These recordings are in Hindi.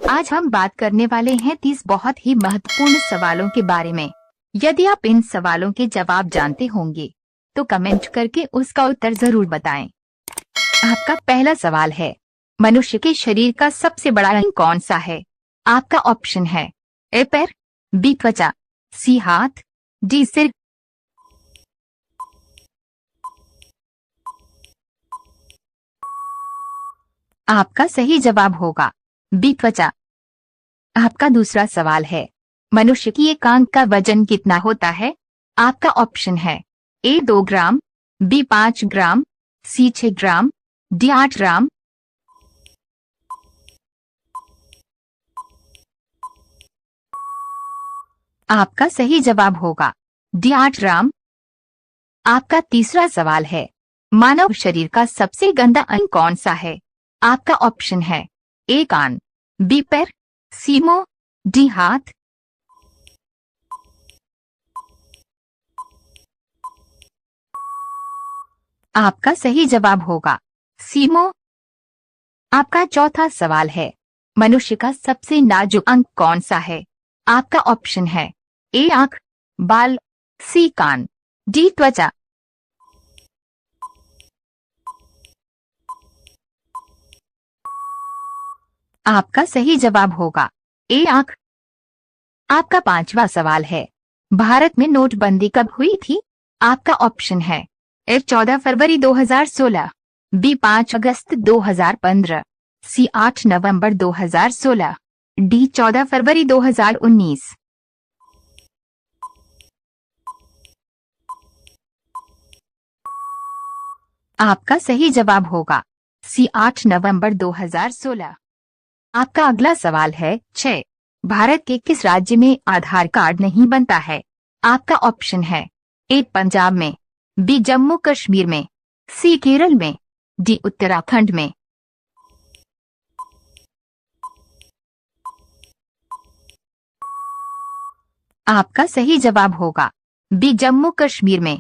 आज हम बात करने वाले हैं 30 बहुत ही महत्वपूर्ण सवालों के बारे में। यदि आप इन सवालों के जवाब जानते होंगे तो कमेंट करके उसका उत्तर जरूर बताएं। आपका पहला सवाल है, मनुष्य के शरीर का सबसे बड़ा अंग कौन सा है? आपका ऑप्शन है ए पैर, बी त्वचा, सी हाथ, डी सिर। आपका सही जवाब होगा बी त्वचा। आपका दूसरा सवाल है, मनुष्य की एक आंख का वजन कितना होता है? आपका ऑप्शन है ए 2 ग्राम, बी 5 ग्राम, सी 6 ग्राम, डी 8 ग्राम। आपका सही जवाब होगा डी 8 ग्राम। आपका तीसरा सवाल है, मानव शरीर का सबसे गंदा अंग कौन सा है? आपका ऑप्शन है ए कान, बी पैर, सी मुंह, डी हाथ। आपका सही जवाब होगा सी मुंह। आपका चौथा सवाल है, मनुष्य का सबसे नाजुक अंग कौन सा है? आपका ऑप्शन है ए आंख, बाल, सी कान, डी त्वचा। आपका सही जवाब होगा ए आंख। आपका पांचवा सवाल है, भारत में नोटबंदी कब हुई थी? आपका ऑप्शन है ए 14 फरवरी 2016, बी 5 अगस्त 2015, सी 8 नवंबर 2016, डी 14 फरवरी 2019। आपका सही जवाब होगा सी 8 नवंबर 2016। आपका अगला सवाल है 6, भारत के किस राज्य में आधार कार्ड नहीं बनता है? आपका ऑप्शन है ए पंजाब में, बी जम्मू कश्मीर में, सी केरल में, डी उत्तराखंड में। आपका सही जवाब होगा बी जम्मू कश्मीर में।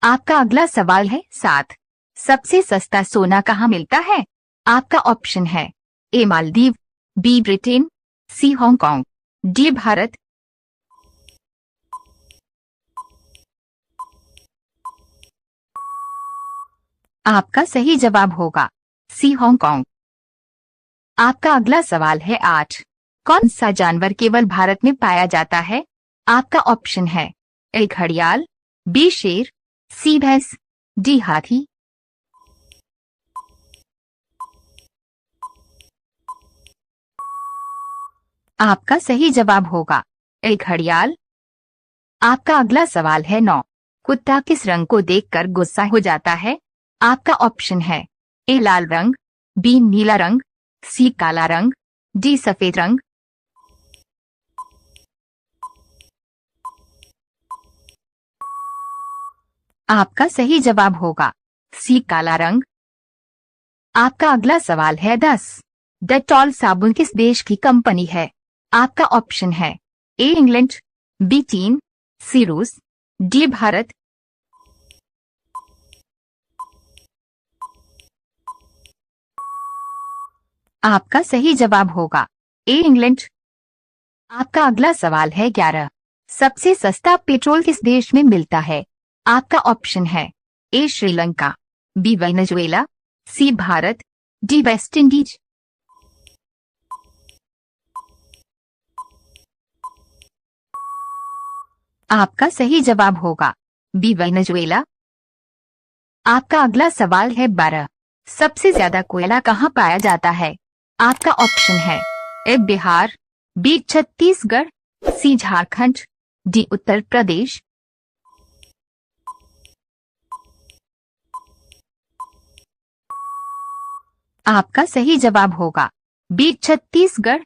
आपका अगला सवाल है 7, सबसे सस्ता सोना कहाँ मिलता है? आपका ऑप्शन है ए मालदीव, बी ब्रिटेन, सी हांगकांग, डी भारत। आपका सही जवाब होगा सी हांगकांग। आपका अगला सवाल है 8, कौन सा जानवर केवल भारत में पाया जाता है? आपका ऑप्शन है ए घड़ियाल, बी शेर, सी भैंस, डी हाथी। आपका सही जवाब होगा ए घड़ियाल। आपका अगला सवाल है 9, कुत्ता किस रंग को देखकर गुस्सा हो जाता है? आपका ऑप्शन है ए लाल रंग, बी नीला रंग, सी काला रंग, डी सफेद रंग। आपका सही जवाब होगा सी काला रंग। आपका अगला सवाल है 10, डेटॉल साबुन किस देश की कंपनी है? आपका ऑप्शन है ए इंग्लैंड, बी चीन, सी रूस, डी भारत। आपका सही जवाब होगा ए इंग्लैंड। आपका अगला सवाल है 11, सबसे सस्ता पेट्रोल किस देश में मिलता है? आपका ऑप्शन है ए श्रीलंका, बी वेनेजुएला, सी भारत, डी वेस्ट इंडीज। आपका सही जवाब होगा बी वेनेजुएला। आपका अगला सवाल है 12, सबसे ज्यादा कोयला कहाँ पाया जाता है? आपका ऑप्शन है ए बिहार, बी छत्तीसगढ़, सी झारखंड, डी उत्तर प्रदेश। आपका सही जवाब होगा बी छत्तीसगढ़।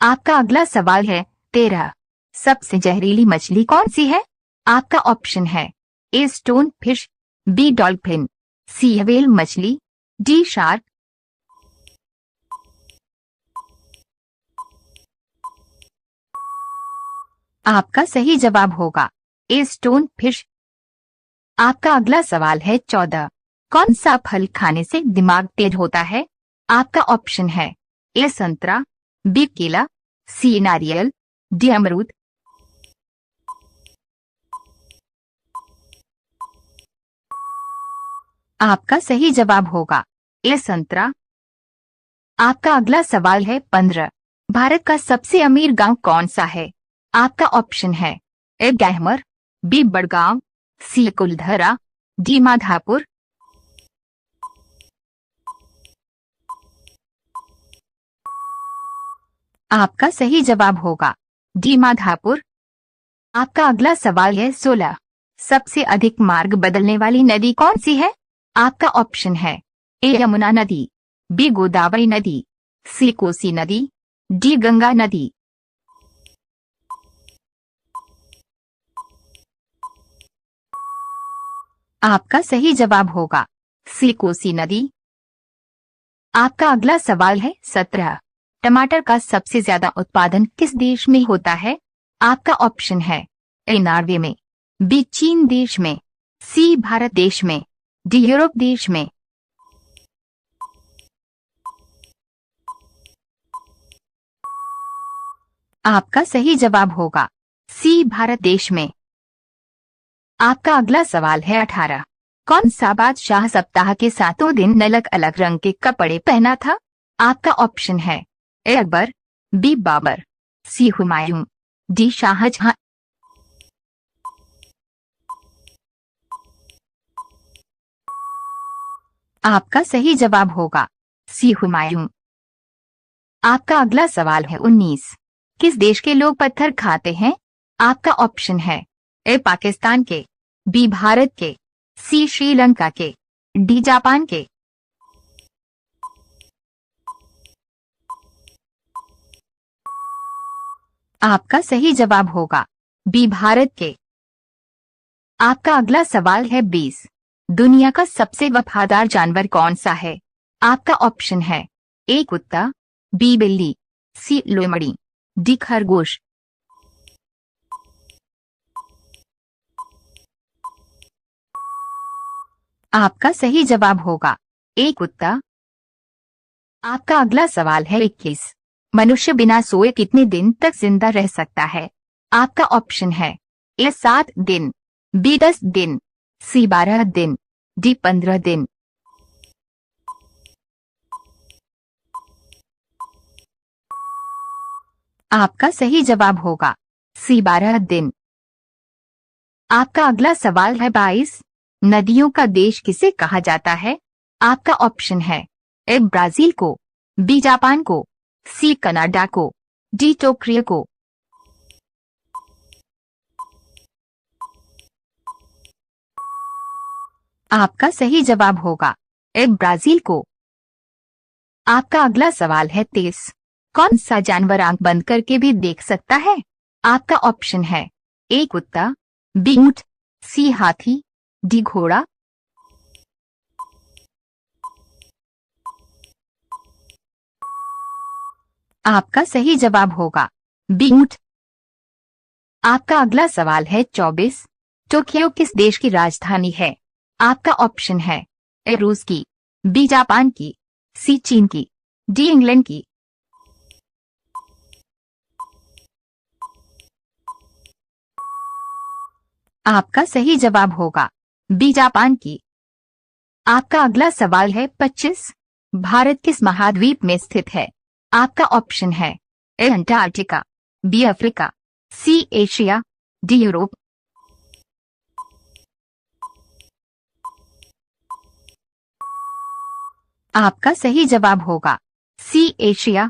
आपका अगला सवाल है 13, सबसे जहरीली मछली कौन सी है? आपका ऑप्शन है A stone fish, B dolphin, C whale मछली, डी शार्क। आपका सही जवाब होगा ए स्टोन फिश। आपका अगला सवाल है 14, कौन सा फल खाने से दिमाग तेज होता है? आपका ऑप्शन है ए संतरा, बी केला, सी नारियल, डी अमरूद। आपका सही जवाब होगा ए संतरा। आपका अगला सवाल है 15। भारत का सबसे अमीर गांव कौन सा है? आपका ऑप्शन है ए गहमर, बी बड़गांव, सी कुलधरा, डी माधापुर। आपका सही जवाब होगा डी माधापुर। आपका अगला सवाल है 16। सबसे अधिक मार्ग बदलने वाली नदी कौन सी है? आपका ऑप्शन है ए यमुना नदी, बी गोदावरी नदी, सी कोसी नदी, डी गंगा नदी। आपका सही जवाब होगा सी कोसी नदी। आपका अगला सवाल है 17। टमाटर का सबसे ज्यादा उत्पादन किस देश में होता है? आपका ऑप्शन है ए नॉर्वे में, बी चीन देश में, सी भारत देश में, डी यूरोप देश में। आपका सही जवाब होगा सी भारत देश में। आपका अगला सवाल है 18। कौन सा बादशाह सप्ताह के 7 दिन अलग अलग रंग के कपड़े पहना था? आपका ऑप्शन है ए अकबर, बी बाबर, सी हुमायूं, डी शाहजहां। आपका सही जवाब होगा सी हुमायूं। आपका अगला सवाल है 19। किस देश के लोग पत्थर खाते हैं? आपका ऑप्शन है ए पाकिस्तान के, बी भारत के, सी श्रीलंका के, डी जापान के। आपका सही जवाब होगा बी भारत के। आपका अगला सवाल है 20। दुनिया का सबसे वफादार जानवर कौन सा है? आपका ऑप्शन है ए कुत्ता, बी बिल्ली, सी लोमड़ी, डी खरगोश। आपका सही जवाब होगा ए कुत्ता। आपका अगला सवाल है 21। मनुष्य बिना सोए कितने दिन तक जिंदा रह सकता है? आपका ऑप्शन है ए 7 दिन, बी 10 दिन, सी 12 दिन, डी 15 दिन। आपका सही जवाब होगा सी 12 दिन। आपका अगला सवाल है 22। नदियों का देश किसे कहा जाता है? आपका ऑप्शन है ए ब्राजील को, बी जापान को, सी कनाडा को, डी टोक्यो को। आपका सही जवाब होगा ए ब्राजील को। आपका अगला सवाल है 23। कौन सा जानवर आंख बंद करके भी देख सकता है? आपका ऑप्शन है ए कुत्ता, बी ऊंट, सी हाथी, डी घोड़ा। आपका सही जवाब होगा बी ऊंट। आपका अगला सवाल है 24। टोक्यो किस देश की राजधानी है? आपका ऑप्शन है ए रूस की, बी जापान की, सी चीन की, डी इंग्लैंड की। आपका सही जवाब होगा बी जापान की। आपका अगला सवाल है 25। भारत किस महाद्वीप में स्थित है? आपका ऑप्शन है A Antarctica, B Africa, C Asia, D Europe. आपका सही जवाब होगा सी एशिया।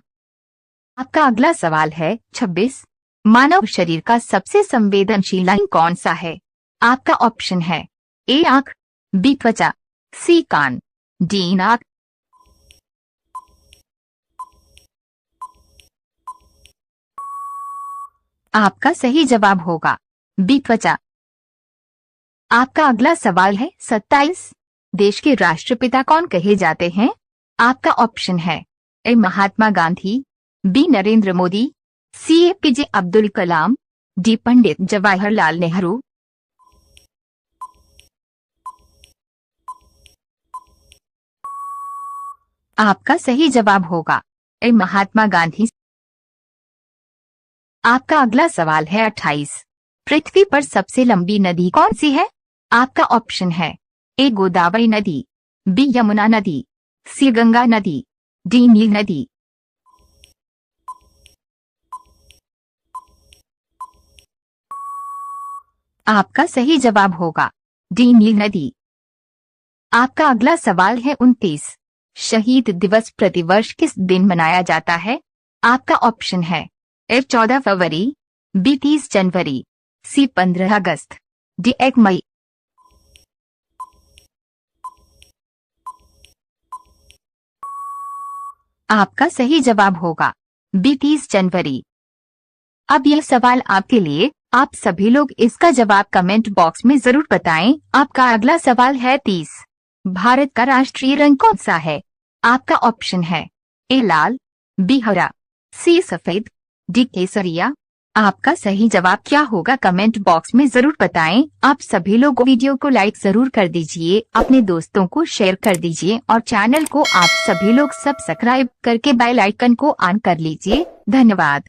आपका अगला सवाल है 26। मानव शरीर का सबसे संवेदनशील अंग कौन सा है? आपका ऑप्शन है ए आंख, बी त्वचा, सी कान, डी नाक। आपका सही जवाब होगा बी त्वचा। आपका अगला सवाल है 27। देश के राष्ट्रपिता कौन कहे जाते हैं? आपका ऑप्शन है ए महात्मा गांधी, बी नरेंद्र मोदी, सी एपीजे अब्दुल कलाम, डी पंडित जवाहरलाल नेहरू। आपका सही जवाब होगा ए महात्मा गांधी। आपका अगला सवाल है 28। पृथ्वी पर सबसे लंबी नदी कौन सी है? आपका ऑप्शन है ए गोदावरी नदी, बी यमुना नदी, सी गंगा नदी, डी नील नदी। आपका सही जवाब होगा डी नील नदी। आपका अगला सवाल है 29। शहीद दिवस प्रतिवर्ष किस दिन मनाया जाता है? आपका ऑप्शन है ए 14 फरवरी, बी 30 जनवरी, सी 15 अगस्त, डी 1 मई। आपका सही जवाब होगा बी 30 जनवरी। अब यह सवाल आपके लिए, आप सभी लोग इसका जवाब कमेंट बॉक्स में जरूर बताएं। आपका अगला सवाल है 30। भारत का राष्ट्रीय रंग कौन सा है? आपका ऑप्शन है ए लाल, बी हरा, सी सफेद, डी केसरिया। आपका सही जवाब क्या होगा कमेंट बॉक्स में जरूर बताएं। आप सभी लोग वीडियो को लाइक जरूर कर दीजिए, अपने दोस्तों को शेयर कर दीजिए और चैनल को आप सभी लोग सब्सक्राइब करके बेल आइकन को ऑन कर लीजिए। धन्यवाद।